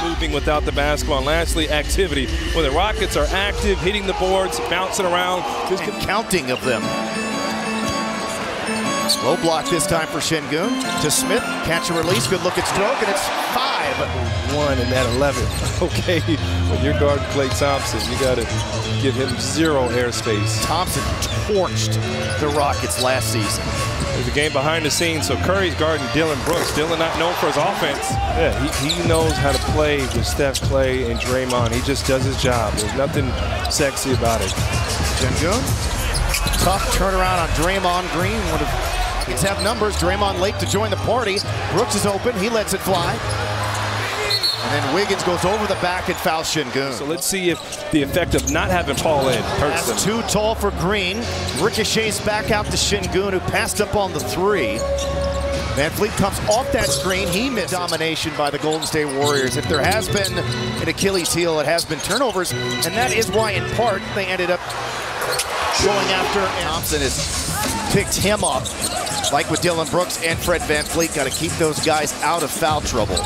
Moving without the basketball. And lastly, activity. When the Rockets are active, hitting the boards, bouncing around. And counting of them. Low block this time for Şengün. To Smith, catch and release, good look at stroke, and it's 5. 1 and that 11. Okay, when you're guarding Klay Thompson, you got to give him 0 airspace. Thompson torched the Rockets last season. There's a game behind the scenes, so Curry's guarding Dillon Brooks. Dillon not known for his offense. Yeah, he knows how to play with Steph, Klay, and Draymond. He just does his job. There's nothing sexy about it. Şengün, tough turnaround on Draymond Green. Rockets have numbers. Draymond late to join the party. Brooks is open. He lets it fly. And then Wiggins goes over the back and fouls Şengün. So let's see if the effect of not having Paul in hurts them. That's too tall for Green. Ricochets back out to Şengün, who passed up on the 3. Van Fleet comes off that screen. He missed domination by the Golden State Warriors. If there has been an Achilles heel, it has been turnovers. And that is why, in part, they ended up going after. Thompson has picked him up. Like with Dillon Brooks and Fred Van Fleet, got to keep those guys out of foul trouble.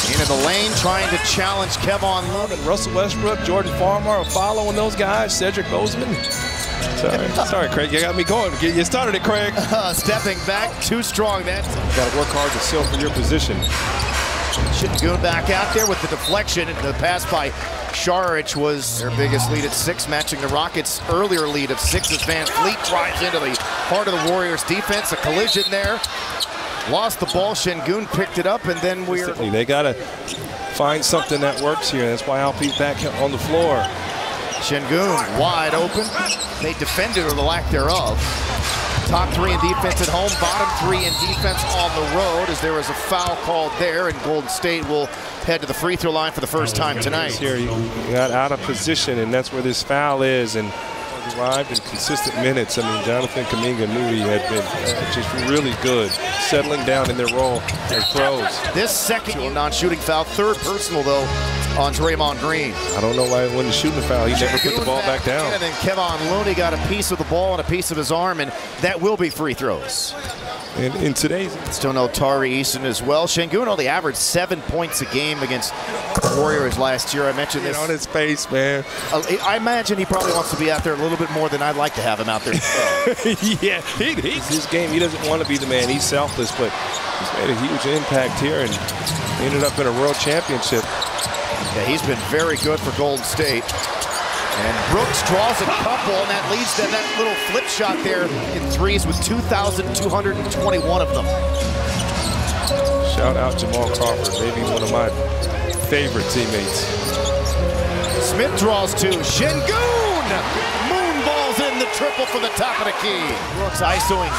Into the lane, trying to challenge Kevon Looney. Russell Westbrook, Jordan Farmer are following those guys. Cedric Bozeman. Sorry, Craig, you got me going. You started it, Craig. Stepping back, too strong. That got to work hard to seal for your position. Şengün back out there with the deflection, and the pass by Šarić was their biggest lead at 6, matching the Rockets' earlier lead of 6 as Van Fleet drives into the heart of the Warriors' defense. A collision there. Lost the ball. Şengün picked it up, and then they got to find something that works here. That's why Alperen's back on the floor. Şengün wide open. They defended, or the lack thereof. Top 3 in defense at home, bottom 3 in defense on the road, as there was a foul called there, and Golden State will head to the free throw line for the first time tonight. Here, he got out of position, and that's where this foul is, and arrived in consistent minutes. I mean, Jonathan Kuminga knew he had been just really good, settling down in their role as pros. This second non-shooting foul, 3rd personal, though, on Draymond Green. I don't know why it wasn't shooting the foul. He never put the ball back down. And then Kevon Looney got a piece of the ball and a piece of his arm, and that will be free throws. And in today's... Still no Tari Eason as well. Şengün only averaged 7 points a game against the Warriors last year. I mentioned this. On his face, man. I imagine he probably wants to be out there a little bit more than I'd like to have him out there. Yeah, his game, he doesn't want to be the man. He's selfless, but he's made a huge impact here and ended up in a world championship. Yeah, he's been very good for Golden State. And Brooks draws a couple, and that leads to that little flip shot there in 3s with 2,221 of them. Shout out Jamal Crawford, maybe one of my favorite teammates. Smith draws 2. Şengün moonballs in the triple from the top of the key. Brooks isoing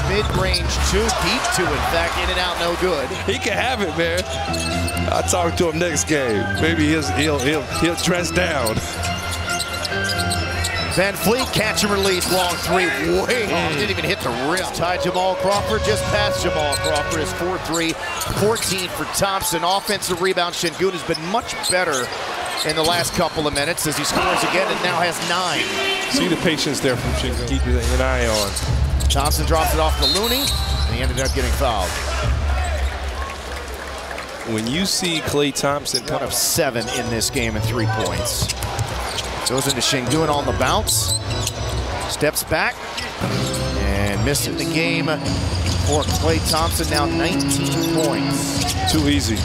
mid-range 2, deep 2, in fact, in and out, no good. He can have it, man. I'll talk to him next game. Maybe he'll dress down. Van Fleet, catch and release, long 3, way off, didn't even hit the rim. Tied Jamal Crawford, just past Jamal Crawford, is 4-3, 14 for Thompson. Offensive rebound, Şengün has been much better in the last couple of minutes as he scores again and now has 9. See the patience there from Şengün. Keep an eye on. Thompson drops it off to Looney, and he ended up getting fouled. When you see Klay Thompson... 1 of 7 in this game and 3 points. Goes into Şengün on the bounce. Steps back and misses the game for Klay Thompson. Now 19 points. Too easy.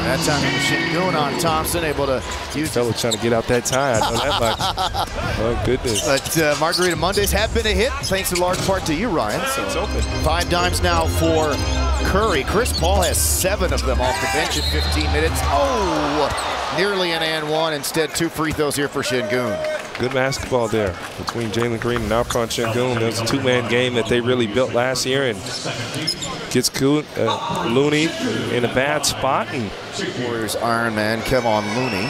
That time it was Şengün on Thompson, able to use... Fellow trying to get out that tie, I know that much. Oh, goodness. But Margarita Mondays have been a hit, thanks in large part to you, Ryan. So it's open. 5 dimes now for Curry. Chris Paul has 7 of them off the bench in 15 minutes. Oh, nearly an and 1. Instead, 2 free throws here for Şengün. Good basketball there between Jalen Green and Alperen Şengün. That was a 2-man game that they really built last year, and gets Looney in a bad spot. And Warriors Iron Man Kevon Looney,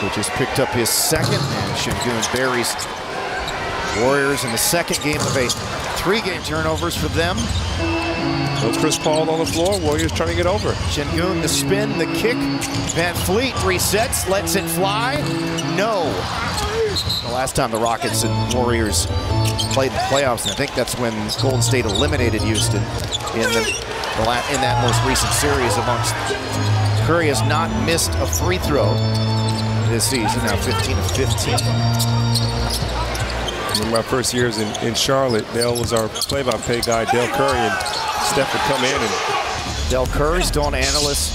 who just picked up his 2nd, and Şengün buries Warriors in the 2nd game of a 3-game turnovers for them. No Chris Paul on the floor. Warriors trying to get over. Şengün, the spin, the kick. Van Fleet resets, lets it fly. No. The last time the Rockets and Warriors played in the playoffs, and I think that's when Golden State eliminated Houston in that most recent series amongst. Curry has not missed a free throw this season, now 15 of 15. In my first years in Charlotte, Dell was our play-by-play guy, Del Curry, and Steph would come in. And Del Curry still an analyst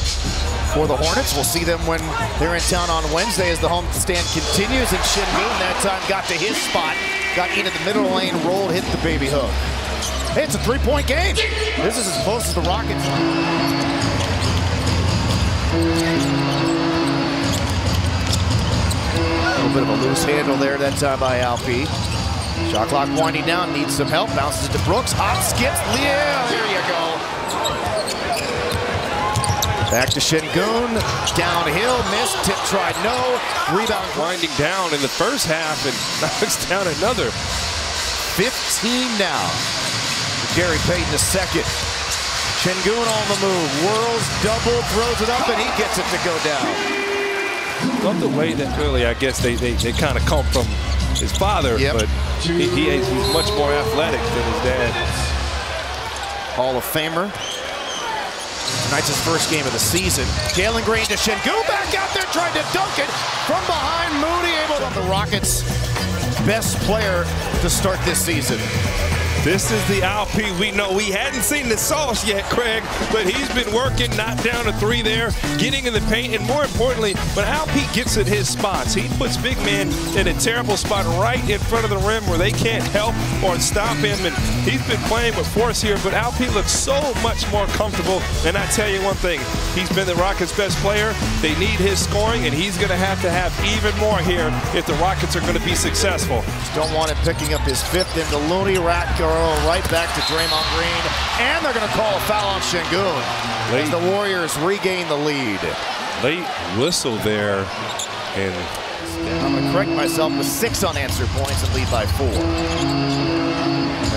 for the Hornets. We'll see them when they're in town on Wednesday as the homestand continues. And Şengün that time got to his spot, got into the middle lane, rolled, hit the baby hook. Hey, it's a three-point game. This is as close as the Rockets. A little bit of a loose handle there that time by Alperen. Shot clock winding down, needs some help, bounces it to Brooks, hop, skips, yeah, there you go. Back to Şengün, downhill, missed, tip tried, no, rebound. Winding down in the first half and knocks down another. 15 now. Gary Payton the second. Şengün on the move, whirls, double, throws it up, and he gets it to go down. Love the way that really, I guess, they kind of come from his father, but he's much more athletic than his dad. Hall of Famer. Tonight's his first game of the season. Jalen Green to Şengün, back out there, tried to dunk it from behind. Moody able to the Rockets' best player to start this season. This is the Alperen we know. We hadn't seen the sauce yet, Craig, but he's been working, knocked down a three there, getting in the paint, and more importantly, when Alperen gets at his spots, he puts big men in a terrible spot right in front of the rim where they can't help or stop him, and he's been playing with force here, but Alperen looks so much more comfortable, and I tell you one thing, he's been the Rockets' best player. They need his scoring, and he's going to have even more here if the Rockets are going to be successful. Just don't want him picking up his fifth into Looney, right back to Draymond Green, and they're going to call a foul on Şengün as the Warriors regain the lead. Late whistle there, and I'm going to correct myself with 6 unanswered points and lead by 4.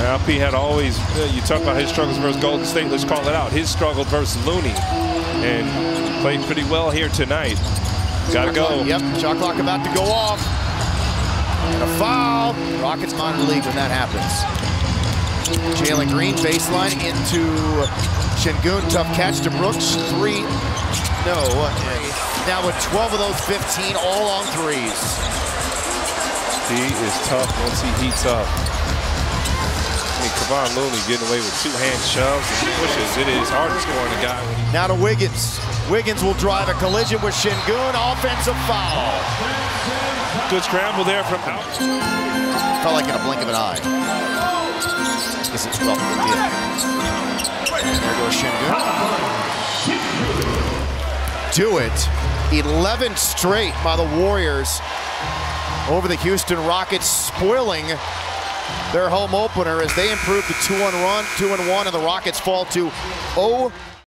Alperen had always, you talk about his struggles versus Golden State, let's call it out. His struggle versus Looney, and played pretty well here tonight. Got to go. Yep, shot clock about to go off. And a foul. Rockets monitor the league when that happens. Jalen Green baseline into Şengün, tough catch to Brooks. 3, no. Now with 12 of those 15 all on threes. He is tough once he heats up. I mean, Kevon Looney getting away with 2-hand shoves and pushes. It is hard to score on a guy. Now to Wiggins. Wiggins will drive a collision with Şengün. Offensive foul. Good scramble there from out. Felt like in a blink of an eye. Guess it's well, it did. There goes Şengün. Do it. 11 straight by the Warriors over the Houston Rockets, spoiling their home opener as they improve to 2-1, and the Rockets fall to 0